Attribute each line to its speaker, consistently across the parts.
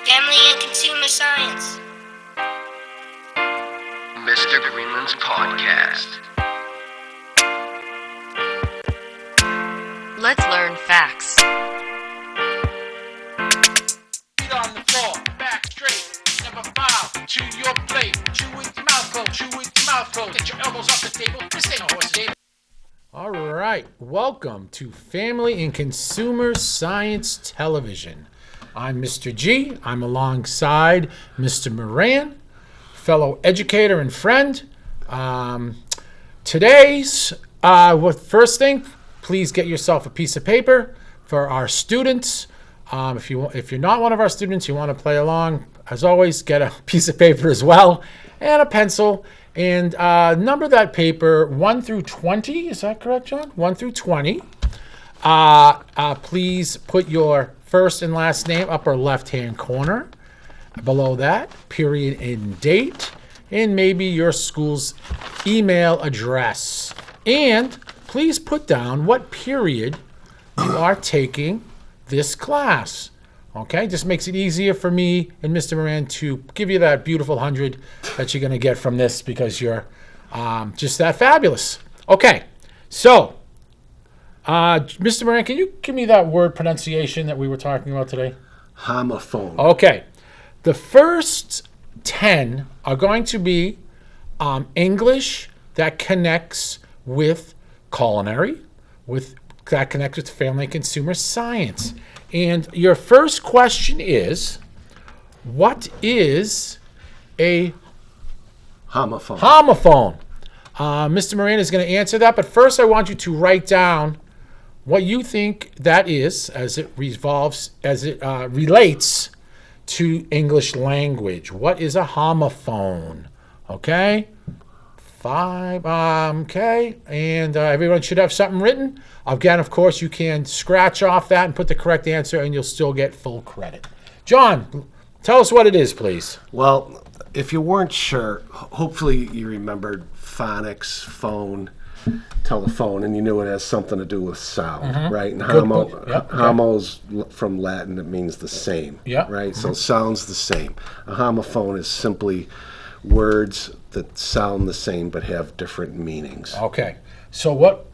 Speaker 1: Family and Consumer Science.
Speaker 2: Mr. Greenland's podcast.
Speaker 3: Let's learn facts.
Speaker 4: Feet on the floor, back straight, never bow to your plate. Chew with your mouth closed, chew with your mouth closed. Get your elbows off the table, this ain't a horse table.
Speaker 5: All right, welcome to Family and Consumer Science Television. I'm Mr. G. I'm alongside Mr. Moran, fellow educator and friend. Today's first thing, please get yourself a piece of paper for our students. If you're not one of our students, you want to play along, as always, get a piece of paper as well and a pencil. And number that paper 1 through 20. Is that correct, John? 1 through 20. Please put your first and last name upper left-hand corner. Below that, period and date, and maybe your school's email address. And please put down what period you are taking this class. Okay, just makes it easier for me and Mr. Moran to give you that beautiful 100 that you're going to get from this because you're just that fabulous. Okay, so Mr. Moran, can you give me that word pronunciation that we were talking about today?
Speaker 6: Homophone.
Speaker 5: Okay, the first 10 are going to be English that connects with culinary, that connects with family and consumer science. And your first question is, what is a
Speaker 6: Homophone.
Speaker 5: homophone? Mr. Moran is going to answer that, but first I want you to write down what you think that is as it relates to English language. What is a homophone? Okay? 5. Okay. And everyone should have something written. Again, of course, you can scratch off that and put the correct answer, and you'll still get full credit. John, tell us what it is, please.
Speaker 6: Well, if you weren't sure, hopefully you remembered phonics, phone, telephone, and you knew it has something to do with sound, right? And homo's from Latin, it means the same, right? So sounds the same. A homophone is simply words that sound the same but have different meanings.
Speaker 5: Okay. So what...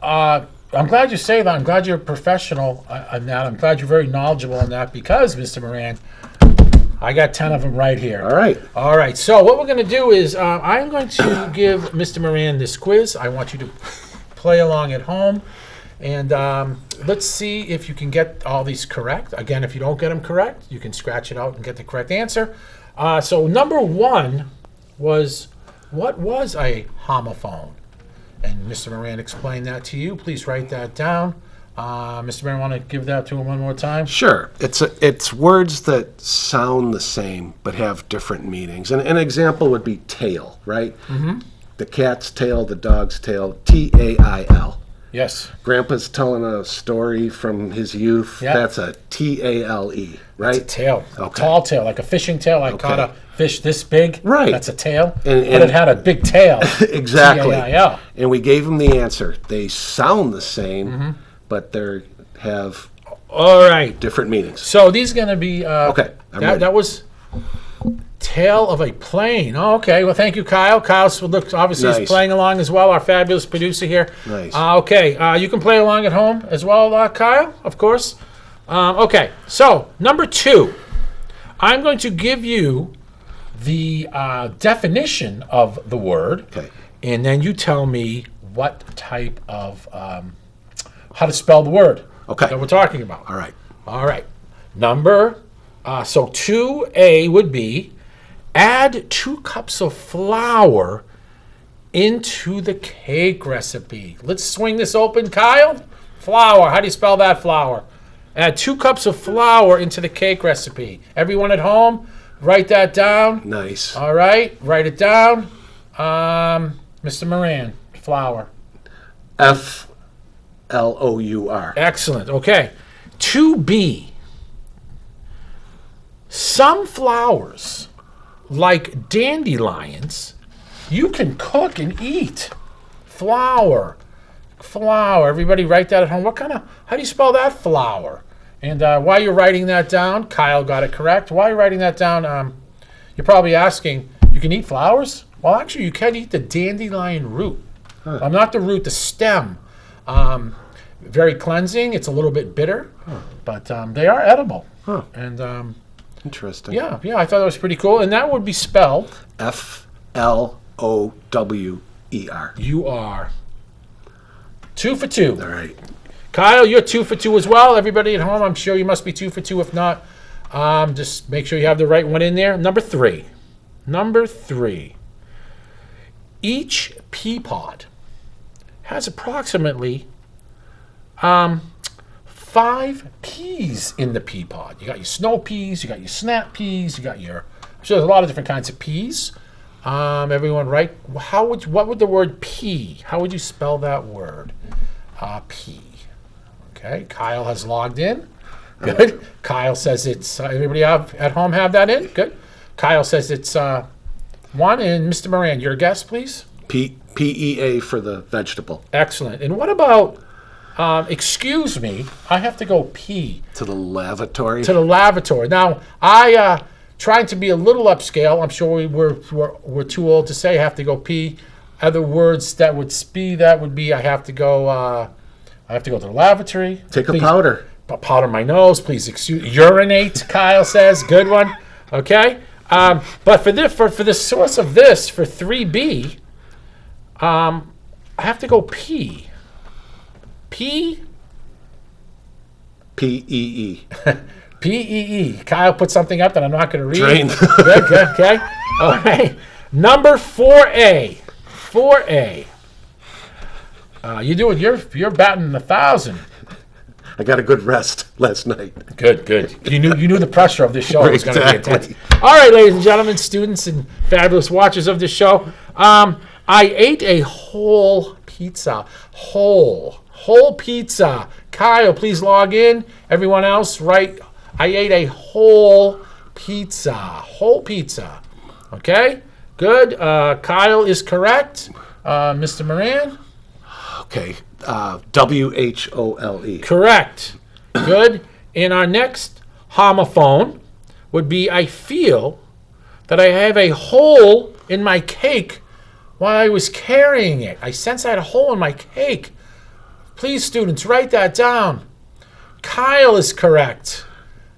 Speaker 5: I'm glad you say that. I'm glad you're a professional on that. I'm glad you're very knowledgeable on that because, Mr. Moran, I got 10 of them right here. All right. So what we're going to do is I'm going to give Mr. Moran this quiz. I want you to play along at home. And let's see if you can get all these correct. Again, if you don't get them correct, you can scratch it out and get the correct answer. So number 1 was, what was a homophone? And Mr. Moran explained that to you. Please write that down. Mr. Moran, want to give that to him one more time?
Speaker 6: Sure. It's words that sound the same but have different meanings. And an example would be tail, right? Mm-hmm. The cat's tail, the dog's tail, T-A-I-L.
Speaker 5: Yes.
Speaker 6: Grandpa's telling a story from his youth. Yeah. That's a T-A-L-E, right?
Speaker 5: It's a tail.
Speaker 6: Okay.
Speaker 5: A tall tail, like a fishing tail. I caught a fish this big.
Speaker 6: Right.
Speaker 5: That's a tail.
Speaker 6: And
Speaker 5: but it had a big tail.
Speaker 6: Exactly.
Speaker 5: T-A-I-L.
Speaker 6: And we gave him the answer. They sound the same, but they have different meanings.
Speaker 5: So these are going to be...
Speaker 6: okay.
Speaker 5: That was tail of a plane. Oh, okay. Well, thank you, Kyle. Kyle obviously is playing along as well, our fabulous producer here.
Speaker 6: Nice.
Speaker 5: Okay. You can play along at home as well, Kyle, of course. Okay. So, number 2. I'm going to give you the definition of the word. Okay. And then you tell me what type of... how to spell the word that we're talking about. All right. Number... so 2A would be... add 2 cups of flour into the cake recipe. Let's swing this open, Kyle. Flour. How do you spell that, flour? Add 2 cups of flour into the cake recipe. Everyone at home, write that down.
Speaker 6: Nice.
Speaker 5: All right. Write it down. Mr. Moran, flour.
Speaker 6: F-L-O-U-R.
Speaker 5: Excellent. Okay. 2B. Some flowers, like dandelions, you can cook and eat. Flour. Everybody write that at home. How do you spell that, flour? And while you're writing that down, Kyle got it correct. While you're writing that down, you're probably asking, you can eat flowers? Well, actually, you can eat the dandelion root. Not the root, the stem. Very cleansing. It's a little bit bitter, but they are edible. And
Speaker 6: Interesting.
Speaker 5: yeah, I thought that was pretty cool. And that would be spelled
Speaker 6: Flower.
Speaker 5: You are 2 for 2.
Speaker 6: All right.
Speaker 5: Kyle, you're 2 for 2 as well. Everybody at home, I'm sure you must be 2 for 2. If not, just make sure you have the right one in there. Number 3. Each pea pod has approximately 5 peas in the pea pod. You got your snow peas, you got your snap peas, you got your... I'm sure there's a lot of different kinds of peas. Everyone, right? What would the word pea? How would you spell that word? Pea. Okay. Kyle has logged in. Good. Kyle says it's. Everybody at home have that in. Good. Kyle says it's 1. And Mr. Moran, your guess, please.
Speaker 6: PEA for the vegetable.
Speaker 5: Excellent. And what about? Excuse me. I have to go pee.
Speaker 6: To the lavatory.
Speaker 5: Now, I trying to be a little upscale. I'm sure we're too old to say I have to go pee. Other words that would be I have to go to the lavatory.
Speaker 6: Take a powder.
Speaker 5: Powder my nose, please. Urinate. Kyle says, good one. Okay, but for the source of this for 3B, I have to go pee. P.
Speaker 6: PEE.
Speaker 5: PEE. Kyle put something up that I'm not going to read.
Speaker 6: Drain.
Speaker 5: Good. Okay. All right. Number 4A. 4A. You're batting 1,000.
Speaker 6: I got a good rest last night.
Speaker 5: Good. You knew the pressure of this show was going to be
Speaker 6: Exactly.
Speaker 5: intense. All right, ladies and gentlemen, students and fabulous watchers of this show. I ate a whole pizza. Whole pizza. Kyle, please log in. Everyone else, right? I ate a whole pizza. Whole pizza. Okay? Good. Kyle is correct. Mr. Moran?
Speaker 6: Okay. WHOLE.
Speaker 5: Correct. Good. And our next homophone would be I feel that I have a hole in my cake while I was carrying it. I sense I had a hole in my cake. Please, students, write that down. Kyle is correct.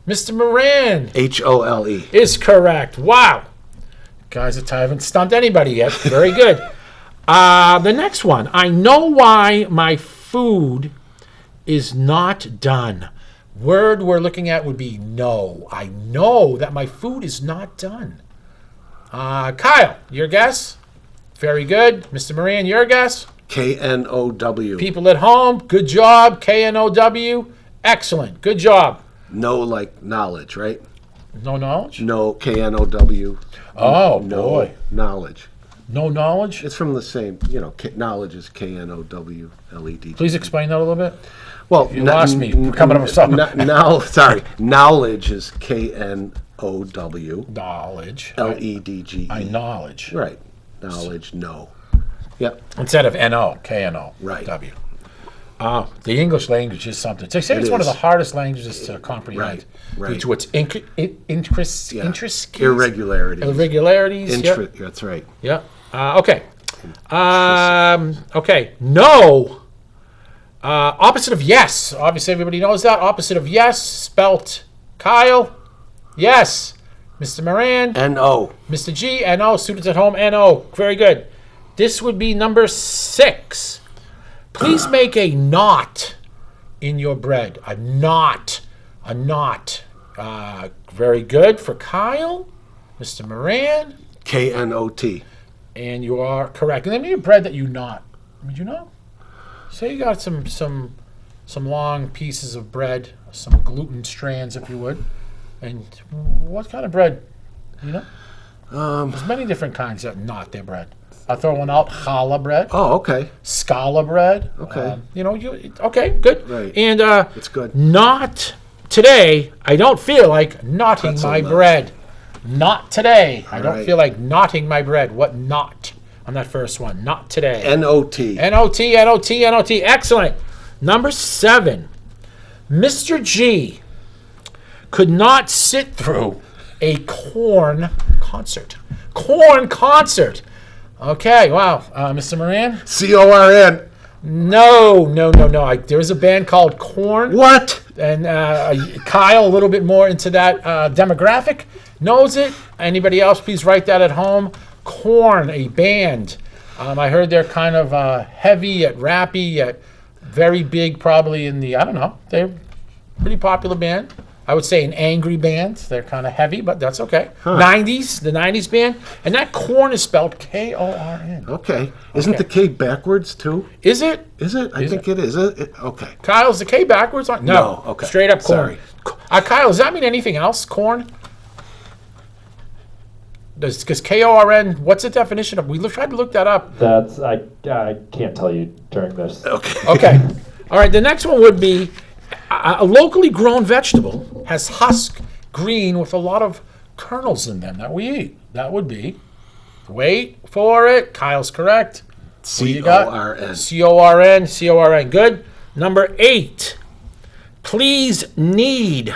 Speaker 5: Mr. Moran
Speaker 6: HOLE.
Speaker 5: is correct. Wow. Guys, I haven't stumped anybody yet. Very good. The next one. I know why my food is not done. Word we're looking at would be no. I know that my food is not done. Kyle, your guess? Very good. Mr. Moran, your guess?
Speaker 6: KNOW.
Speaker 5: People at home, good job. KNOW. Excellent. Good job.
Speaker 6: No, like knowledge, right?
Speaker 5: No knowledge?
Speaker 6: No, KNOW.
Speaker 5: Oh,
Speaker 6: No
Speaker 5: boy.
Speaker 6: knowledge.
Speaker 5: No knowledge?
Speaker 6: It's from the same, knowledge is KNOWLED.
Speaker 5: Please explain that a little bit.
Speaker 6: Well,
Speaker 5: You lost me. We're coming up with something.
Speaker 6: Knowledge is KNOW
Speaker 5: Knowledge.
Speaker 6: LEDGE.
Speaker 5: Knowledge.
Speaker 6: Right. Knowledge, no. Yep.
Speaker 5: Instead of NO, KNO.
Speaker 6: Right.
Speaker 5: W. The English language is something. They say it's one of the hardest languages to comprehend.
Speaker 6: Right.
Speaker 5: Due to its intricacies.
Speaker 6: Irregularities.
Speaker 5: Irregularities. Yep.
Speaker 6: That's right.
Speaker 5: Yep. Okay. Okay. No. Opposite of yes. Obviously, everybody knows that. Opposite of yes, spelt Kyle. Yes. Mr. Moran.
Speaker 6: NO.
Speaker 5: Mr. G. NO. Students at home. NO. Very good. This would be number 6. Please make a knot in your bread. A knot. Very good for Kyle. Mr. Moran.
Speaker 6: KNOT.
Speaker 5: And you are correct. And then your bread that you knot. Would you know? Say you got some long pieces of bread, some gluten strands, if you would. And what kind of bread? You know? There's many different kinds that knot their bread. I'll throw one out. Challah bread.
Speaker 6: Oh, okay.
Speaker 5: Scala bread.
Speaker 6: Okay.
Speaker 5: Okay, good.
Speaker 6: Right.
Speaker 5: And
Speaker 6: It's good.
Speaker 5: not today. I don't feel like knotting
Speaker 6: Pretzel
Speaker 5: my
Speaker 6: nut.
Speaker 5: bread. Not today. I don't
Speaker 6: right.
Speaker 5: feel like knotting my bread. What knot on that first one? Not today.
Speaker 6: NOT.
Speaker 5: NOT. Excellent. Number 7. Mr. G could not sit through a corn concert. Corn concert. Okay, wow. Mr. Moran?
Speaker 6: CORN.
Speaker 5: No. There's a band called Korn.
Speaker 6: What?
Speaker 5: And Kyle, a little bit more into that demographic, knows it. Anybody else, please write that at home. Korn, a band. I heard they're kind of heavy yet rappy yet very big, probably in the, I don't know. They're a pretty popular band. I would say an angry band. They're kind of heavy, but that's okay.
Speaker 6: Huh.
Speaker 5: 90s, the 90s band. And that Korn is spelled Korn.
Speaker 6: Okay. Isn't the K backwards, too?
Speaker 5: Is it?
Speaker 6: Is it? I think it is. Okay.
Speaker 5: Kyle, is the K backwards? No.
Speaker 6: Okay.
Speaker 5: Straight up Korn.
Speaker 6: Sorry.
Speaker 5: Kyle, does that mean anything else, Korn? Because Korn, what's the definition of? We tried to look that up.
Speaker 3: That's I can't tell you during this.
Speaker 5: Okay. All right. The next one would be a locally grown vegetable has husk green with a lot of kernels in them that we eat. That would be. Wait for it. Kyle's correct.
Speaker 6: CORN.
Speaker 5: CORN. Good. Number 8. Please knead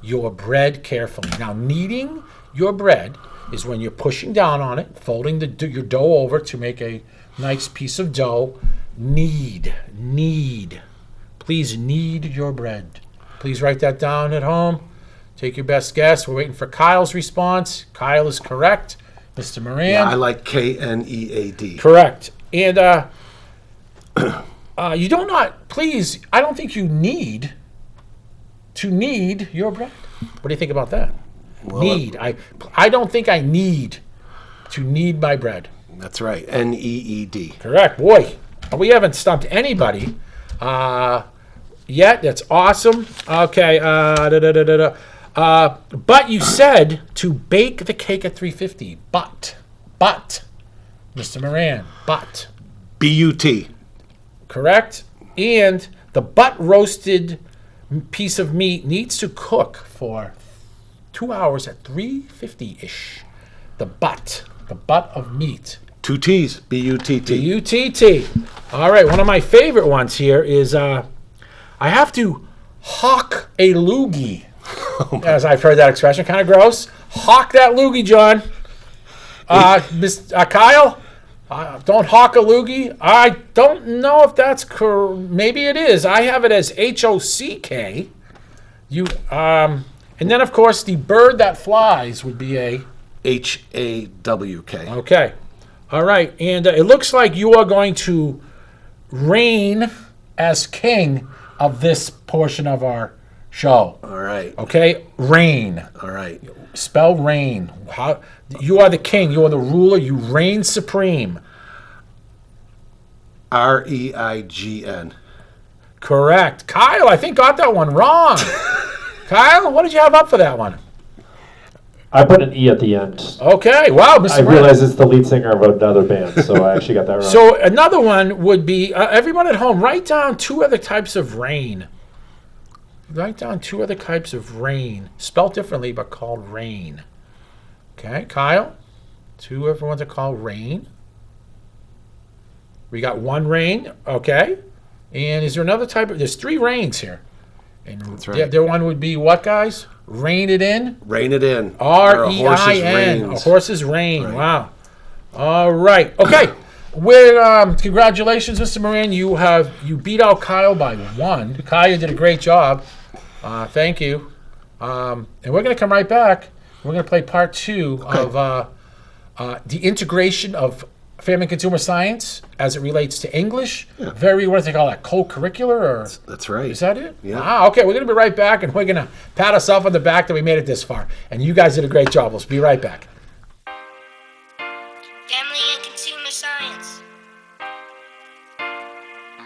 Speaker 5: your bread carefully. Now, kneading your bread is when you're pushing down on it, folding your dough over to make a nice piece of dough. Knead. Please knead your bread. Please write that down at home. Take your best guess. We're waiting for Kyle's response. Kyle is correct. Mr. Moran?
Speaker 6: Yeah, I like KNEAD.
Speaker 5: Correct. And you don't not, please, I don't think you need to knead your bread. What do you think about that?
Speaker 6: Well,
Speaker 5: Knead. I don't think I need to knead my bread.
Speaker 6: That's right. NEED.
Speaker 5: Correct. Boy, we haven't stumped anybody yet. That's awesome. Okay. But you said to bake the cake at 350. But, Mr. Moran, but.
Speaker 6: BUT.
Speaker 5: Correct. And the butt roasted piece of meat needs to cook for 2 hours at 350-ish. The butt of meat.
Speaker 6: 2 T's. BUTT.
Speaker 5: BUTT. All right, one of my favorite ones here is I have to hawk a loogie. As I've heard that expression, kind of gross. Hawk that loogie, John. Kyle, don't hawk a loogie. I don't know if that's correct. Maybe it is. I have it as HOCK. And then, of course, the bird that flies would be a
Speaker 6: HAWK.
Speaker 5: Okay. All right. And it looks like you are going to reign as king of this portion of our show.
Speaker 6: All right.
Speaker 5: Okay? Reign.
Speaker 6: All right.
Speaker 5: Spell reign. You are the king. You are the ruler. You reign supreme.
Speaker 6: REIGN.
Speaker 5: Correct. Kyle, I think got that one wrong. Kyle, what did you have up for that one?
Speaker 3: I put an E at the end.
Speaker 5: Okay. Wow.
Speaker 3: I realize it's the lead singer of another band, so I actually got that wrong.
Speaker 5: So another one would be, everyone at home, write down 2 other types of rain. Write down 2 other types of rain. Spelled differently, but called rain. Okay, Kyle? 2 other ones are called rain. We got 1 rain. Okay. And is there another type of... There's 3 rains here. And
Speaker 6: that's right.
Speaker 5: The one would be what, guys? Rein it in?
Speaker 6: Rein it in.
Speaker 5: REIN. A horse's reign. Right. Wow. All right. Okay. Congratulations, Mr. Moran. You beat out Kyle by 1. Kyle, you did a great job. Thank you. And we're going to come right back. We're going to play part 2 of the integration of family and consumer science as it relates to English. Yeah. What do they call that? Co-curricular? Or
Speaker 6: that's right.
Speaker 5: Is that it?
Speaker 6: Yeah.
Speaker 5: Ah, okay. We're going to be right back, and we're going to pat ourselves on the back that we made it this far. And you guys did a great job. We'll be right back.
Speaker 1: Family and consumer science.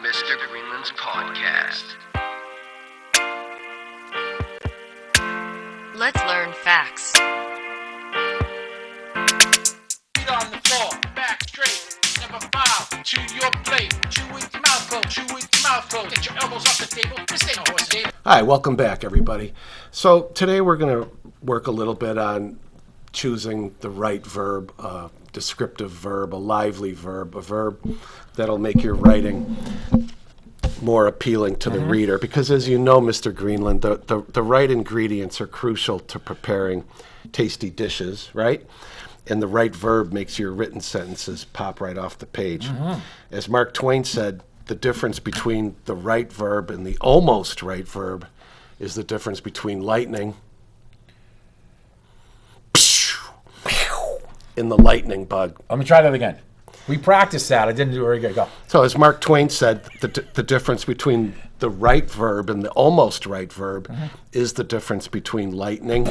Speaker 2: Mr. Greenland's podcast.
Speaker 7: Let's learn facts.
Speaker 4: Feet on the floor, back straight, never bow to your plate. Chew with your mouth closed, chew with your mouth closed. Get your elbows off the table, this ain't a horse game.
Speaker 6: Hi, welcome back, everybody. So today we're going to work a little bit on choosing the right verb, descriptive verb, a lively verb, a verb that'll make your writing more appealing to the reader, because as you know, Mr. Greenland, the right ingredients are crucial to preparing tasty dishes, right? And the right verb makes your written sentences pop right off the page. As Mark Twain said, the difference between the right verb and the almost right verb is the difference between lightning and the lightning bug.
Speaker 5: Let me try that again. We practiced that. I didn't do it very good. Go.
Speaker 6: So as Mark Twain said, the difference between the right verb and the almost right verb is the difference between lightning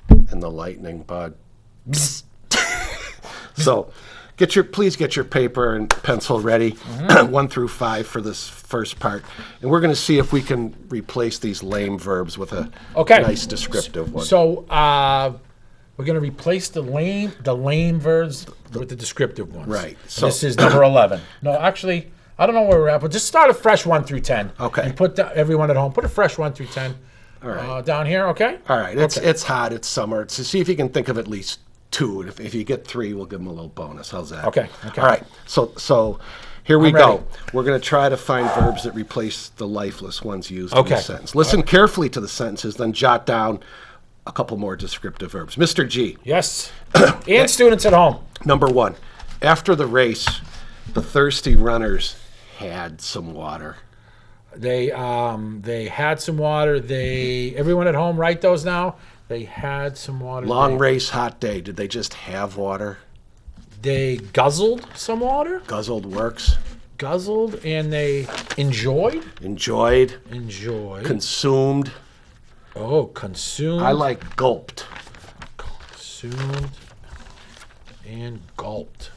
Speaker 6: and the lightning bug. So please get your paper and pencil ready, 1 through 5 for this first part. And we're going to see if we can replace these lame verbs with a nice descriptive one.
Speaker 5: So we're going to replace the lame verbs with the descriptive ones.
Speaker 6: Right.
Speaker 5: So this is number 11. No, actually, I don't know where we're at, but just start a fresh 1 through 10.
Speaker 6: Okay.
Speaker 5: And put everyone at home, put a fresh 1 through 10 down here, okay?
Speaker 6: All right. It's hot. It's summer. So see if you can think of at least 2. If you get 3, we'll give them a little bonus. How's that?
Speaker 5: Okay.
Speaker 6: All right. So here we go.
Speaker 5: ready.
Speaker 6: We're going to try to find verbs that replace the lifeless ones used in
Speaker 5: Okay.
Speaker 6: the sentence. Listen carefully to the sentences, then jot down a couple more descriptive verbs. Mr. G,
Speaker 5: Yes. And students at home.
Speaker 6: number 1. After the race, the thirsty runners had some water.
Speaker 5: They had some water. Everyone at home, write those now. They had some water.
Speaker 6: Long race, hot day. Did they just have water?
Speaker 5: They guzzled some water.
Speaker 6: Guzzled works.
Speaker 5: Guzzled, and they enjoyed.
Speaker 6: Enjoyed.
Speaker 5: Consumed.
Speaker 6: I like gulped.
Speaker 5: Consumed and gulped.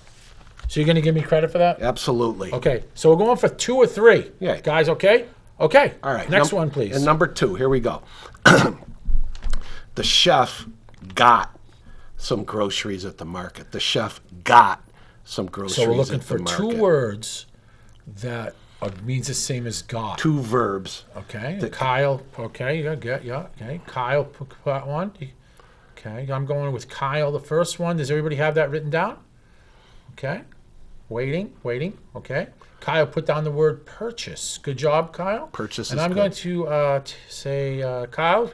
Speaker 5: So you're going to give me credit for that?
Speaker 6: Absolutely.
Speaker 5: Okay. So we're going for 2 or 3.
Speaker 6: Yeah.
Speaker 5: Guys, okay? Okay.
Speaker 6: All right.
Speaker 5: Next one, please.
Speaker 6: And number 2, here we go. The chef got some groceries at the market. The chef got some groceries
Speaker 5: So we're looking
Speaker 6: at the
Speaker 5: for
Speaker 6: market.
Speaker 5: 2 words that means the same as got.
Speaker 6: 2 verbs.
Speaker 5: Okay. Kyle. Okay. Yeah. Okay. Kyle put that one. Okay. I'm going with Kyle, the first one. Does everybody have that written down? Okay. Waiting. Okay. Kyle put down the word purchase. Good job, Kyle.
Speaker 6: Purchase
Speaker 5: and
Speaker 6: is
Speaker 5: I'm
Speaker 6: good.
Speaker 5: going to say, Kyle,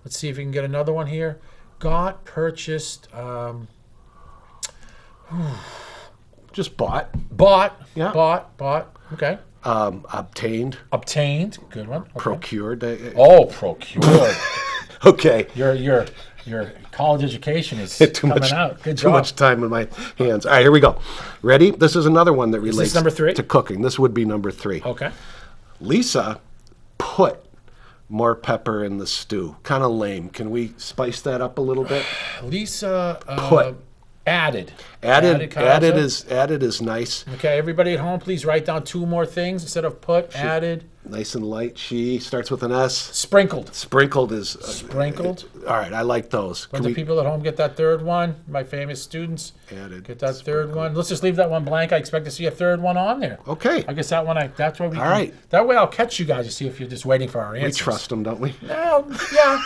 Speaker 5: let's see if we can get another one here. Got, purchased,
Speaker 6: Just bought.
Speaker 5: bought.
Speaker 6: Yeah.
Speaker 5: Bought. Okay.
Speaker 6: Obtained.
Speaker 5: Obtained. Good one. Okay.
Speaker 6: Procured.
Speaker 5: Procured.
Speaker 6: Okay.
Speaker 5: Your college education is
Speaker 6: Too
Speaker 5: coming
Speaker 6: much,
Speaker 5: out. Good
Speaker 6: too
Speaker 5: job.
Speaker 6: much time in my hands. All right, here we go. Ready? This is another one that relates
Speaker 5: number 3?
Speaker 6: to cooking. This would be number 3.
Speaker 5: Okay.
Speaker 6: Lisa put more pepper in the stew. Kind of lame. Can we spice that up a little bit?
Speaker 5: Lisa
Speaker 6: Put.
Speaker 5: added.
Speaker 6: Added is nice.
Speaker 5: Okay, everybody at home, please write down 2 more things instead of put. Added.
Speaker 6: Nice and light. She starts with an S.
Speaker 5: Sprinkled.
Speaker 6: Sprinkled is...
Speaker 5: Sprinkled.
Speaker 6: all right, I like those.
Speaker 5: Let the people at home get that 3rd one. My famous students.
Speaker 6: Added.
Speaker 5: Get that 3rd one. Let's just leave that one blank. I expect to see a 3rd one on there.
Speaker 6: Okay.
Speaker 5: I guess that one, that's where we
Speaker 6: All
Speaker 5: can.
Speaker 6: right.
Speaker 5: That way I'll catch you guys to see if you're just waiting for our
Speaker 6: We
Speaker 5: answers.
Speaker 6: trust them, don't we?
Speaker 5: Well, yeah.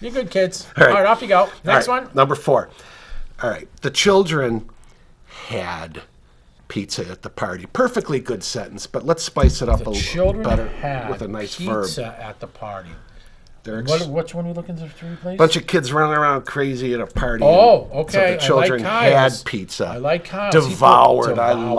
Speaker 5: You're good kids.
Speaker 6: All right.
Speaker 5: All right, off you go. Next
Speaker 6: All right,
Speaker 5: one.
Speaker 6: Number 4. All right. The children had pizza at the party. Perfectly good sentence, but let's spice it up a little
Speaker 5: Children
Speaker 6: better
Speaker 5: had
Speaker 6: with a nice verb.
Speaker 5: pizza at the party.
Speaker 6: They're
Speaker 5: Which one are you looking to replace?
Speaker 6: bunch of kids running around crazy at a party.
Speaker 5: Oh,
Speaker 6: and
Speaker 5: okay.
Speaker 6: So
Speaker 5: I
Speaker 6: the
Speaker 5: like
Speaker 6: children
Speaker 5: Kyle's.
Speaker 6: had pizza.
Speaker 5: I like Kyle's. He put
Speaker 6: Devoured. I
Speaker 5: devoured.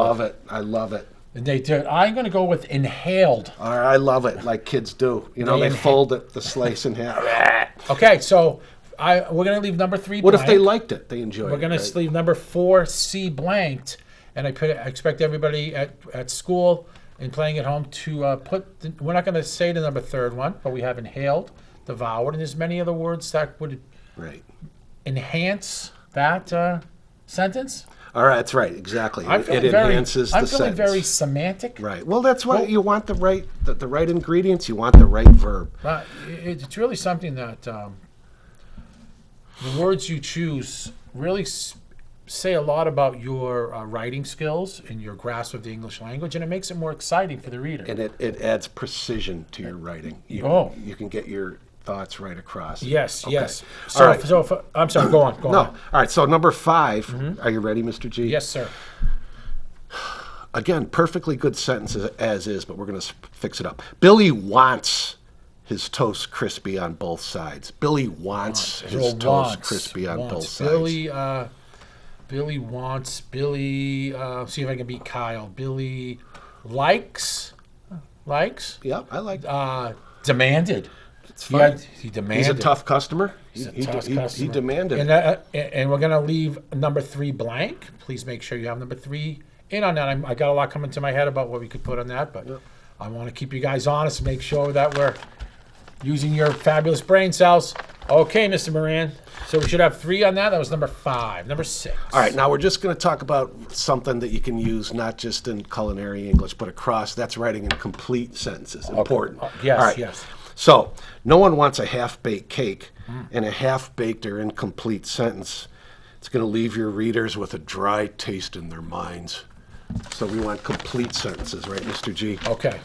Speaker 6: love it.
Speaker 5: And they did. I'm going to go with inhaled.
Speaker 6: All right, I love it, like kids do. You know,
Speaker 5: They
Speaker 6: they fold it, the slice in half.
Speaker 5: Okay, so we're going to leave number 3
Speaker 6: What
Speaker 5: blank.
Speaker 6: if they liked it? They enjoyed it.
Speaker 5: We're going to
Speaker 6: right?
Speaker 5: leave number 4 C blanked, and I expect everybody at school and playing at home to we're not going to say the number 3rd one, but we have inhaled, devoured, and there's many other words that would
Speaker 6: Right.
Speaker 5: enhance that sentence.
Speaker 6: All right, that's right, exactly.
Speaker 5: I'm
Speaker 6: It
Speaker 5: feeling very,
Speaker 6: enhances the
Speaker 5: I'm feeling
Speaker 6: sentence.
Speaker 5: very semantic.
Speaker 6: Right. Well, that's why you want the right ingredients. You want the right verb.
Speaker 5: It's really something that the words you choose really say a lot about your writing skills and your grasp of the English language, and it makes it more exciting for the reader.
Speaker 6: And it adds precision to your writing. You can get your thoughts right across.
Speaker 5: Yes,
Speaker 6: Okay.
Speaker 5: yes.
Speaker 6: All right.
Speaker 5: I'm sorry, go on.
Speaker 6: No. All right, so number 5. Are you ready, Mr. G?
Speaker 5: Yes, sir.
Speaker 6: Again, perfectly good sentence as is, but we're going to fix it up. Billy wants his toast crispy on both sides. Billy wants his toast crispy on both sides.
Speaker 5: Billy wants. Billy. See if I can beat Kyle. Billy likes.
Speaker 6: Yep, I like.
Speaker 5: Demanded.
Speaker 6: It's fine.
Speaker 5: He demanded.
Speaker 6: He's a tough customer.
Speaker 5: He's a
Speaker 6: He
Speaker 5: tough customer.
Speaker 6: demanded.
Speaker 5: And we're gonna leave number 3 blank. Please make sure you have number 3 in on that. I got a lot coming to my head about what we could put on that, but I want to keep you guys honest and make sure that we're using your fabulous brain cells. Okay, Mr. Moran. So we should have 3 on that. That was number 5. Number 6.
Speaker 6: All right, now we're just going to talk about something that you can use not just in culinary English, but across. That's writing in complete sentences. Important.
Speaker 5: Yes,
Speaker 6: All right.
Speaker 5: yes.
Speaker 6: So, no one wants a half-baked cake, and a half-baked or incomplete sentence. It's going to leave your readers with a dry taste in their minds. So we want complete sentences, right, Mr. G?
Speaker 5: Okay.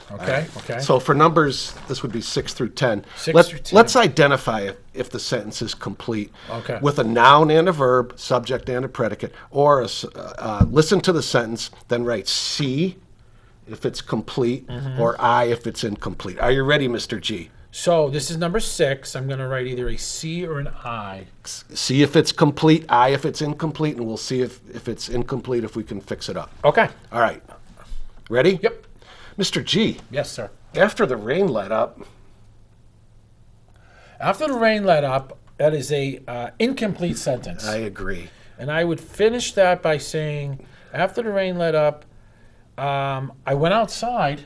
Speaker 6: So for numbers, this would be 6 through 10.
Speaker 5: 6 through 10.
Speaker 6: Let's identify if the sentence is complete with a noun and a verb, subject and a predicate, or listen to the sentence, then write C if it's complete, or I if it's incomplete. Are you ready, Mr. G?
Speaker 5: So this is number 6. I'm going to write either a C or an I.
Speaker 6: C if it's complete, I if it's incomplete, and we'll see if it's incomplete if we can fix it up.
Speaker 5: Okay.
Speaker 6: All right. Ready?
Speaker 5: Yep.
Speaker 6: Mr. G.
Speaker 5: Yes, sir.
Speaker 6: After the rain let up.
Speaker 5: After the rain let up, that is a incomplete sentence.
Speaker 6: I agree.
Speaker 5: And I would finish that by saying, after the rain let up, I went outside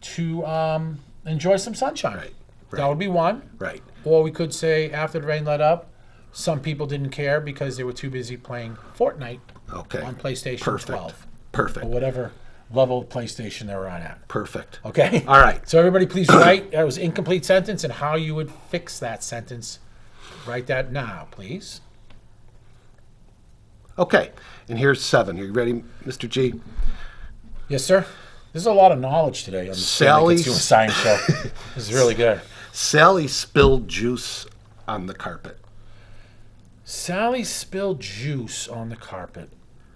Speaker 5: to enjoy some sunshine.
Speaker 6: Right.
Speaker 5: That would be one.
Speaker 6: Right.
Speaker 5: Or we could say, after the rain let up, some people didn't care because they were too busy playing Fortnite on PlayStation 12.
Speaker 6: Perfect.
Speaker 5: Or whatever level of PlayStation they were on at.
Speaker 6: Perfect.
Speaker 5: Okay?
Speaker 6: All right.
Speaker 5: So everybody please write, that was incomplete sentence, and how you would fix that sentence. Write that now, please.
Speaker 6: Okay. And here's 7. Are you ready, Mr. G?
Speaker 5: Yes, sir. There's a lot of knowledge today on the science show. This is really good.
Speaker 6: Sally spilled juice on the carpet.
Speaker 5: Sally spilled juice on the carpet.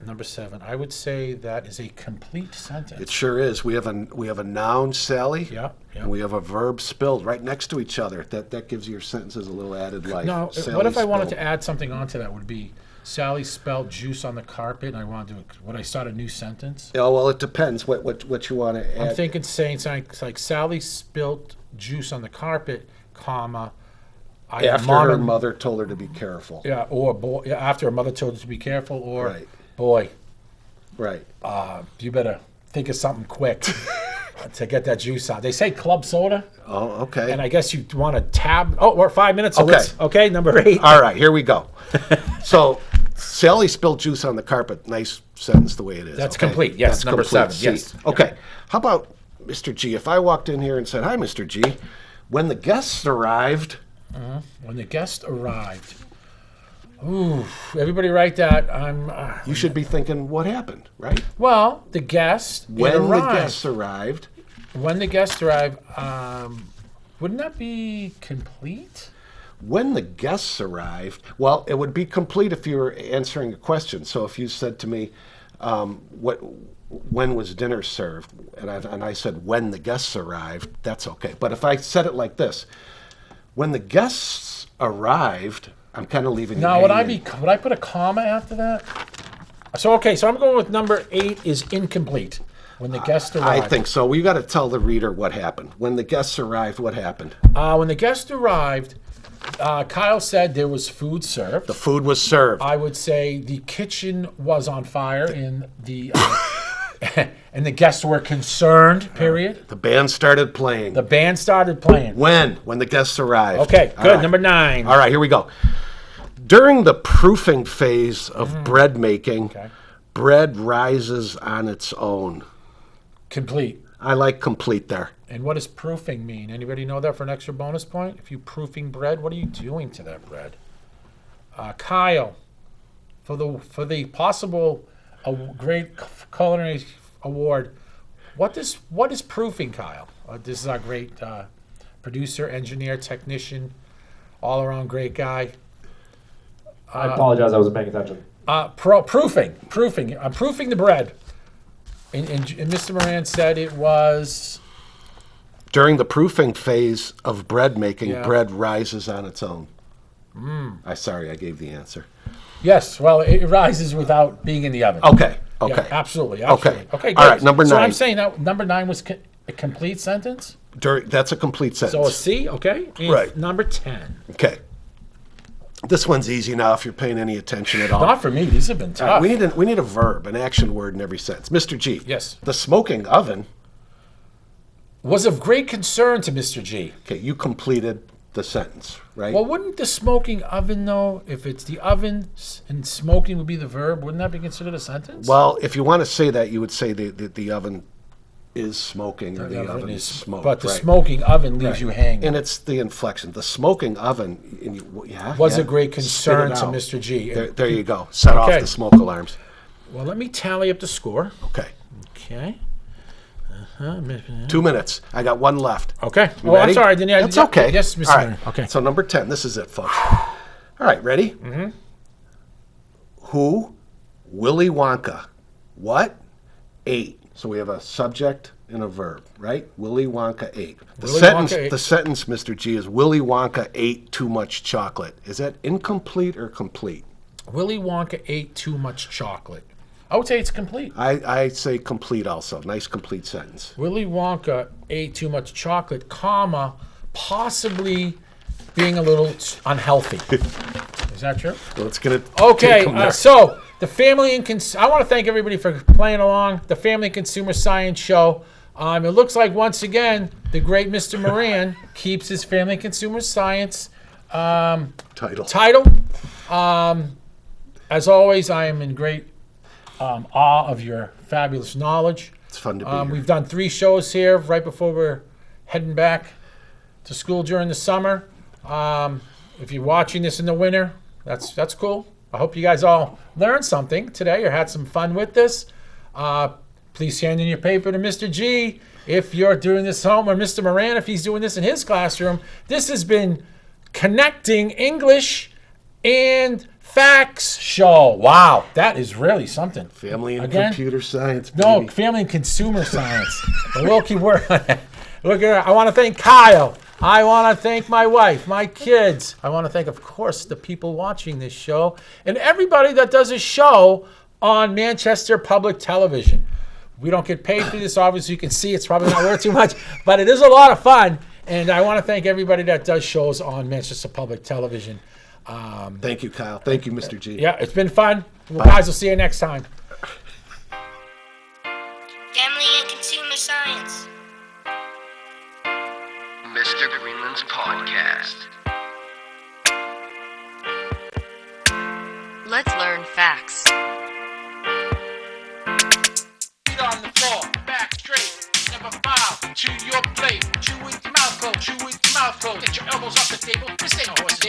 Speaker 5: Number 7. I would say that is a complete sentence.
Speaker 6: It sure is. We have a noun, Sally.
Speaker 5: Yeah.
Speaker 6: And we have a verb, spilled, right next to each other. That gives your sentences a little added life.
Speaker 5: Now,
Speaker 6: Sally
Speaker 5: what if I wanted
Speaker 6: spilled.
Speaker 5: to add something onto that? Would be Sally spilled juice on the carpet, and I wanted to. Would I start a new sentence?
Speaker 6: Oh, well, it depends what you want to add.
Speaker 5: I'm thinking saying something like Sally spilled juice on the carpet, comma.
Speaker 6: After her mother told her to be careful.
Speaker 5: Yeah, or boy. Yeah, after her mother told her to be careful, or
Speaker 6: Right.
Speaker 5: boy.
Speaker 6: Right.
Speaker 5: You better think of something quick to get that juice out. They say club soda.
Speaker 6: Oh, okay.
Speaker 5: And I guess you want to tab. Oh, we're 5 minutes. So
Speaker 6: Okay.
Speaker 5: Okay, number 8.
Speaker 6: All right, here we go. So, Sally spilled juice on the carpet. Nice sentence the way it is.
Speaker 5: That's
Speaker 6: okay?
Speaker 5: complete. Yes,
Speaker 6: That's
Speaker 5: number
Speaker 6: complete.
Speaker 5: 7.
Speaker 6: C.
Speaker 5: Yes.
Speaker 6: Okay. How about Mr. G? If I walked in here and said, "Hi, Mr. G," when the guests arrived.
Speaker 5: When the guest arrived. Ooh, everybody write that.
Speaker 6: You should be thinking, what happened, right?
Speaker 5: Well, the guest
Speaker 6: When
Speaker 5: arrived.
Speaker 6: the guests arrived.
Speaker 5: When the guest arrived, wouldn't that be complete?
Speaker 6: When the guests arrived, well, it would be complete if you were answering a question. So if you said to me, when was dinner served? And I said, when the guests arrived, that's okay. But if I said it like this, when the guests arrived, I'm kind of leaving.
Speaker 5: Now, would I put a comma after that? So I'm going with number 8 is incomplete. When the guest arrived.
Speaker 6: I think so. We got to tell the reader what happened. When the guests arrived, what happened?
Speaker 5: When the guest arrived, Kyle said there was food served.
Speaker 6: The food was served.
Speaker 5: I would say the kitchen was on fire and the and the guests were concerned, period.
Speaker 6: The band started playing.
Speaker 5: The band started playing.
Speaker 6: When the guests arrived.
Speaker 5: Okay, good. Right. Number 9.
Speaker 6: All right, here we go. During the proofing phase of bread making, bread rises on its own.
Speaker 5: Complete.
Speaker 6: I like complete there.
Speaker 5: And what does proofing mean? Anybody know that for an extra bonus point? If you're proofing bread, what are you doing to that bread? Kyle, for the possible great culinary award, what is proofing, Kyle? This is our great producer, engineer, technician, all-around great guy.
Speaker 3: I apologize, I wasn't paying attention.
Speaker 5: Proofing. I'm proofing the bread. And Mr. Moran said it was...
Speaker 6: During the proofing phase of bread making,
Speaker 5: Yeah.
Speaker 6: bread rises on its own. I gave the answer.
Speaker 5: Yes, well, it rises without being in the oven.
Speaker 6: Okay.
Speaker 5: Yeah, absolutely.
Speaker 6: Okay.
Speaker 5: Okay, good.
Speaker 6: All right, number 9.
Speaker 5: So I'm saying that number 9 was a complete sentence?
Speaker 6: That's a complete
Speaker 5: So a
Speaker 6: sentence.
Speaker 5: C, okay? And
Speaker 6: Right.
Speaker 5: Number 10.
Speaker 6: Okay. This one's easy now if you're paying any attention at all.
Speaker 5: Not for me. These have been tough.
Speaker 6: We need a verb, an action word in every sentence. Mr. G.
Speaker 5: Yes.
Speaker 6: The smoking oven.
Speaker 5: Was of great concern to Mr. G.
Speaker 6: Okay, you completed the sentence, right?
Speaker 5: Well, wouldn't the smoking oven, though, if it's the oven and smoking would be the verb, wouldn't that be considered a sentence?
Speaker 6: Well, if you want to say that, you would say the oven is smoking or the oven is smoked.
Speaker 5: But the
Speaker 6: right.
Speaker 5: smoking oven leaves
Speaker 6: Right.
Speaker 5: you hanging.
Speaker 6: And it's the inflection. The smoking oven
Speaker 5: Was a great concern
Speaker 6: Spit
Speaker 5: to
Speaker 6: it out.
Speaker 5: Mr. G.
Speaker 6: There you go. Set off
Speaker 5: Okay.
Speaker 6: the smoke alarms.
Speaker 5: Well, let me tally up the score.
Speaker 6: Okay.
Speaker 5: Okay.
Speaker 6: 2 minutes. I got one left.
Speaker 5: Okay.
Speaker 6: You
Speaker 5: Oh, I'm
Speaker 6: ready?
Speaker 5: sorry.
Speaker 6: That's okay.
Speaker 5: Yes, Mr.
Speaker 6: All right.
Speaker 5: Mayor. Okay.
Speaker 6: So number 10. This is it, folks. All right. Ready? Mm-hmm. Who? Willy Wonka. What? Ate. So we have a subject and a verb, right? Willy Wonka ate.
Speaker 5: Willy Wonka ate.
Speaker 6: The sentence, Mr. G, is Willy Wonka ate too much chocolate. Is that incomplete or complete?
Speaker 5: Willy Wonka ate too much chocolate. I would say it's complete.
Speaker 6: I say complete also. Nice complete sentence.
Speaker 5: Willy Wonka ate too much chocolate, comma, possibly being a little unhealthy. Is that true?
Speaker 6: Let's get it.
Speaker 5: Okay,
Speaker 6: take 'em there.
Speaker 5: so the Family and I want to thank everybody for playing along. The Family and Consumer Science Show. It looks like once again the great Mr. Moran keeps his Family and Consumer Science title. As always, I am in great awe of your fabulous knowledge.
Speaker 6: It's fun to be here.
Speaker 5: We've done 3 shows here right before we're heading back to school during the summer. If you're watching this in the winter, that's cool. I hope you guys all learned something today or had some fun with this. Please hand in your paper to Mr. G if you're doing this home, or Mr. Moran if he's doing this in his classroom. This has been Connecting English and Facts Show. Wow, that is really something.
Speaker 6: Family and
Speaker 5: Again?
Speaker 6: computer science.
Speaker 5: No,
Speaker 6: baby.
Speaker 5: Family and Consumer Science. But we'll keep working on it. Look at I want to thank Kyle. I want to thank my wife, my kids. I want to thank, of course, the people watching this show and everybody that does a show on Manchester Public Television. We don't get paid for this. Obviously, you can see it's probably not worth too much, but it is a lot of fun. And I want to thank everybody that does shows on Manchester Public Television.
Speaker 6: Thank you, Kyle. Thank you, Mr. G.
Speaker 5: Yeah, it's been fun. Well, guys, we'll see you next time.
Speaker 1: Family and Consumer Science.
Speaker 2: Mr. Greenland's podcast.
Speaker 7: Let's learn facts.
Speaker 4: Feet on the floor, back straight, never bow to your plate. Chew with your mouth closed, chew with your mouth closed. Get your elbows off the table, this ain't a horse game.